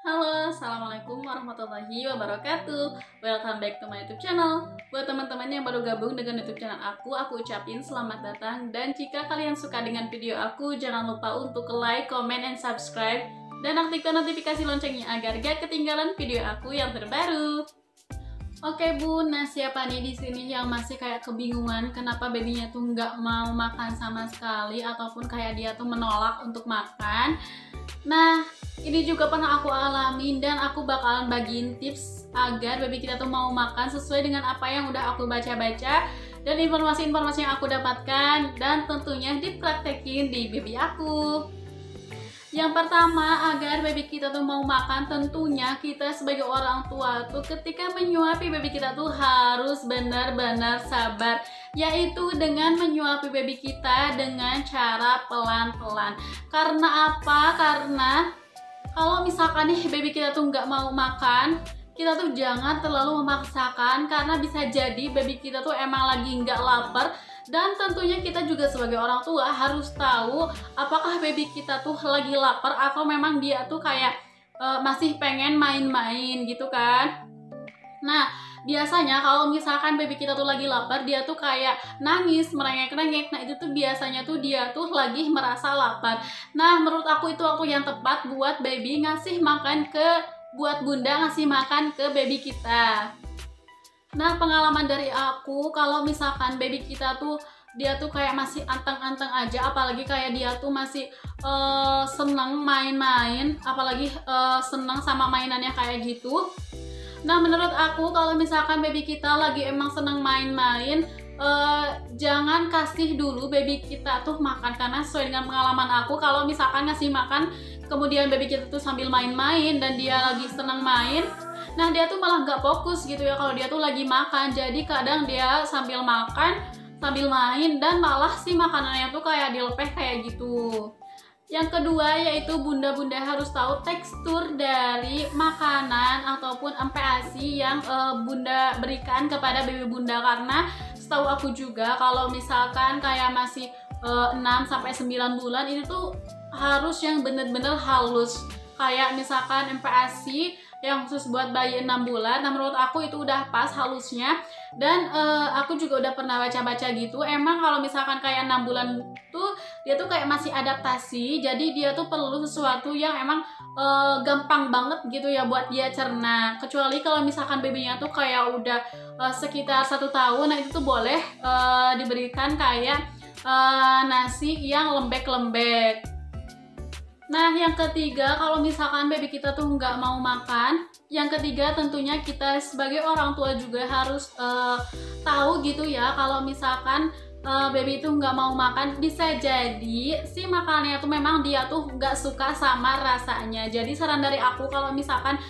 Halo, Assalamualaikum warahmatullahi wabarakatuh. Welcome back to my YouTube channel. Buat teman-teman yang baru gabung dengan YouTube channel aku ucapin selamat datang. Dan jika kalian suka dengan video aku, jangan lupa untuk like, comment, and subscribe. Dan aktifkan notifikasi loncengnya agar gak ketinggalan video aku yang terbaru. Oke bun, nah siapa nih di sini yang masih kayak kebingungan kenapa babynya tuh nggak mau makan sama sekali ataupun kayak dia tuh menolak untuk makan? Nah, ini juga pernah aku alamin dan aku bakalan bagiin tips agar baby kita tuh mau makan sesuai dengan apa yang udah aku baca-baca dan informasi-informasi yang aku dapatkan dan tentunya dipraktekin di baby aku. Yang pertama, agar baby kita tuh mau makan, tentunya kita sebagai orang tua tuh ketika menyuapi baby kita tuh harus benar-benar sabar, yaitu dengan menyuapi baby kita dengan cara pelan-pelan. Karena apa? Karena kalau misalkan nih baby kita tuh nggak mau makan, kita tuh jangan terlalu memaksakan karena bisa jadi baby kita tuh emang lagi nggak lapar. Dan tentunya kita juga sebagai orang tua harus tahu apakah baby kita tuh lagi lapar atau memang dia tuh kayak masih pengen main-main gitu kan. Nah, biasanya kalau misalkan baby kita tuh lagi lapar, dia tuh kayak nangis, merengek-rengek. Nah, itu tuh biasanya tuh dia tuh lagi merasa lapar. Nah, menurut aku itu waktu yang tepat buat baby ngasih makan buat bunda ngasih makan ke baby kita. Nah, pengalaman dari aku, kalau misalkan baby kita tuh dia tuh kayak masih anteng-anteng aja, apalagi kayak dia tuh masih seneng main-main, apalagi seneng sama mainannya kayak gitu. Nah, menurut aku kalau misalkan baby kita lagi emang seneng main-main, jangan kasih dulu baby kita tuh makan, karena sesuai dengan pengalaman aku, kalau misalkan ngasih makan kemudian baby kita tuh sambil main-main dan dia lagi seneng main, nah dia tuh malah nggak fokus gitu ya kalau dia tuh lagi makan. Jadi kadang dia sambil makan sambil main dan malah si makanannya tuh kayak dilepeh kayak gitu. Yang kedua yaitu bunda-bunda harus tahu tekstur dari makanan ataupun MPASI yang bunda berikan kepada baby bunda, karena setahu aku juga kalau misalkan kayak masih 6-9 bulan ini tuh harus yang bener-bener halus, kayak misalkan MPASI yang khusus buat bayi 6 bulan. Nah, menurut aku itu udah pas halusnya. Dan aku juga udah pernah baca-baca gitu, emang kalau misalkan kayak 6 bulan tuh dia tuh kayak masih adaptasi, jadi dia tuh perlu sesuatu yang emang gampang banget gitu ya buat dia cerna. Kecuali kalau misalkan babynya tuh kayak udah sekitar 1 tahun, nah itu tuh boleh diberikan kayak nasi yang lembek-lembek. Nah, yang ketiga, kalau misalkan baby kita tuh nggak mau makan, yang ketiga tentunya kita sebagai orang tua juga harus tahu gitu ya, kalau misalkan baby itu nggak mau makan, bisa jadi si makanannya tuh memang dia tuh nggak suka sama rasanya. Jadi saran dari aku, kalau misalkan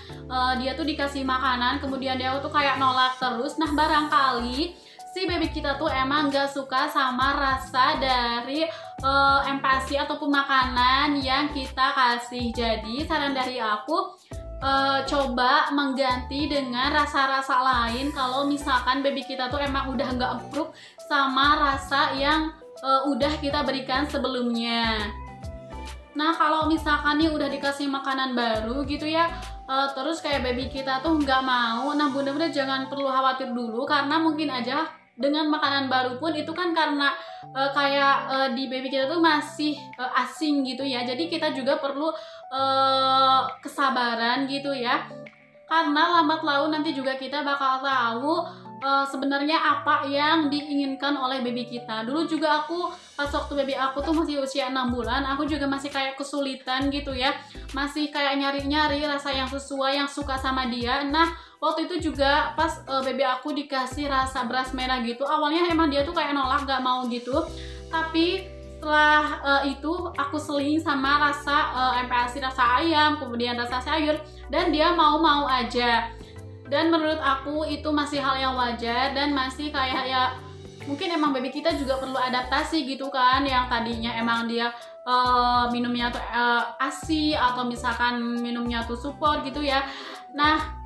dia tuh dikasih makanan, kemudian dia tuh kayak nolak terus, nah barangkali si baby kita tuh emang gak suka sama rasa dari MPASI ataupun makanan yang kita kasih. Jadi saran dari aku, coba mengganti dengan rasa-rasa lain kalau misalkan baby kita tuh emang udah gak approve sama rasa yang udah kita berikan sebelumnya. Nah, kalau misalkan nih udah dikasih makanan baru gitu ya, terus kayak baby kita tuh nggak mau, nah bunda-bunda jangan perlu khawatir dulu, karena mungkin aja dengan makanan baru pun itu kan karena di baby kita tuh masih asing gitu ya. Jadi kita juga perlu kesabaran gitu ya, karena lambat laun nanti juga kita bakal tahu sebenarnya apa yang diinginkan oleh baby kita. Dulu juga aku pas waktu baby aku tuh masih usia 6 bulan, aku juga masih kayak kesulitan gitu ya, masih kayak nyari-nyari rasa yang sesuai, yang suka sama dia. Nah, waktu itu juga pas baby aku dikasih rasa beras merah gitu, awalnya emang dia tuh kayak nolak, gak mau gitu. Tapi setelah itu aku seling sama rasa MPASI, rasa ayam, kemudian rasa sayur, dan dia mau-mau aja. Dan menurut aku itu masih hal yang wajar dan masih kayak ya mungkin emang baby kita juga perlu adaptasi gitu kan, yang tadinya emang dia minumnya tuh ASI atau misalkan minumnya tuh support gitu ya. Nah,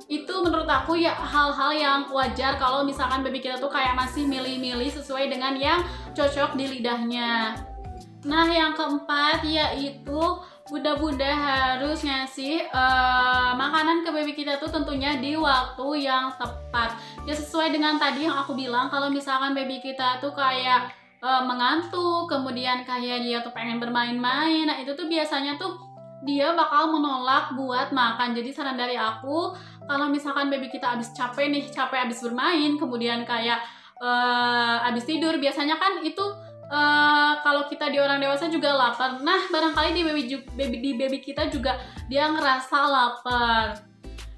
itu menurut aku ya hal-hal yang wajar kalau misalkan baby kita tuh kayak masih milih-milih sesuai dengan yang cocok di lidahnya. Nah, yang keempat yaitu bunda-bunda harus ngasih makanan ke baby kita tuh tentunya di waktu yang tepat. Ya sesuai dengan tadi yang aku bilang, kalau misalkan baby kita tuh kayak mengantuk, kemudian kayak dia tuh pengen bermain-main, nah itu tuh biasanya tuh dia bakal menolak buat makan. Jadi saran dari aku, kalau misalkan baby kita abis capek nih, capek abis bermain, kemudian kayak abis tidur, biasanya kan itu kalau kita di orang dewasa juga lapar. Nah, barangkali di baby kita juga dia ngerasa lapar.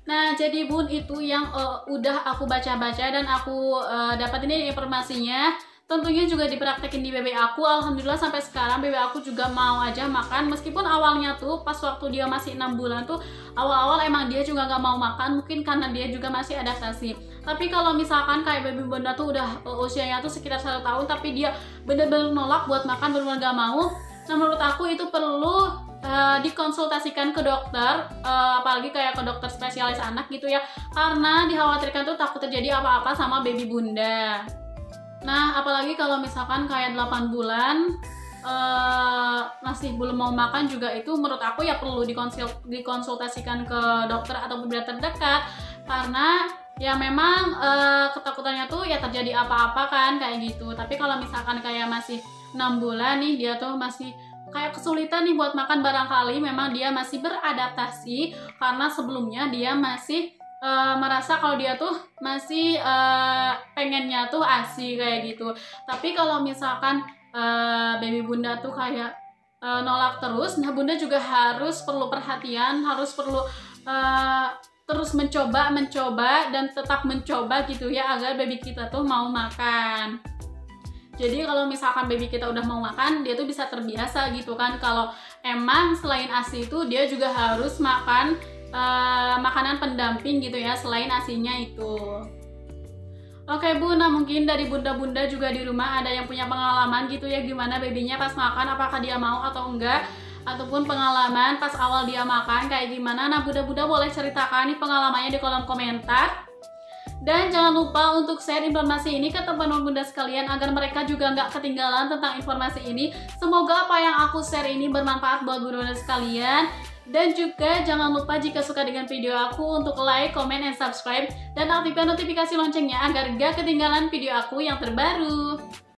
Nah, jadi bun, itu yang udah aku baca-baca dan aku dapat ini informasinya. Tentunya juga dipraktekin di bebek aku. Alhamdulillah sampai sekarang bebek aku juga mau aja makan. Meskipun awalnya tuh pas waktu dia masih 6 bulan tuh awal-awal emang dia juga nggak mau makan. Mungkin karena dia juga masih adaptasi. Tapi kalau misalkan kayak baby bunda tuh udah usianya tuh sekitar 1 tahun tapi dia bener-bener nolak buat makan, bener-bener nggak mau. Nah, menurut aku itu perlu dikonsultasikan ke dokter, apalagi kayak ke dokter spesialis anak gitu ya. Karena dikhawatirkan tuh takut terjadi apa-apa sama baby bunda. Nah, apalagi kalau misalkan kayak 8 bulan masih belum mau makan juga, itu menurut aku ya perlu dikonsultasikan ke dokter atau bidan terdekat. Karena ya memang ketakutannya tuh ya terjadi apa-apa kan kayak gitu. Tapi kalau misalkan kayak masih 6 bulan nih, dia tuh masih kayak kesulitan nih buat makan, barangkali memang dia masih beradaptasi karena sebelumnya dia masih merasa kalau dia tuh masih pengennya tuh ASI kayak gitu. Tapi kalau misalkan baby bunda tuh kayak nolak terus, nah bunda juga harus perlu perhatian, harus perlu terus mencoba dan tetap mencoba gitu ya, agar baby kita tuh mau makan. Jadi kalau misalkan baby kita udah mau makan, dia tuh bisa terbiasa gitu kan, kalau emang selain ASI itu dia juga harus makan makanan pendamping gitu ya, selain ASI-nya itu. Oke Bu, nah mungkin dari bunda-bunda juga di rumah ada yang punya pengalaman gitu ya, gimana babynya pas makan, apakah dia mau atau enggak, ataupun pengalaman pas awal dia makan kayak gimana. Nah bunda-bunda boleh ceritakan nih pengalamannya di kolom komentar. Dan jangan lupa untuk share informasi ini ke teman-teman bunda sekalian agar mereka juga nggak ketinggalan tentang informasi ini. Semoga apa yang aku share ini bermanfaat buat bunda-bunda sekalian. Dan juga jangan lupa jika suka dengan video aku untuk like, comment, and subscribe. Dan aktifkan notifikasi loncengnya agar gak ketinggalan video aku yang terbaru.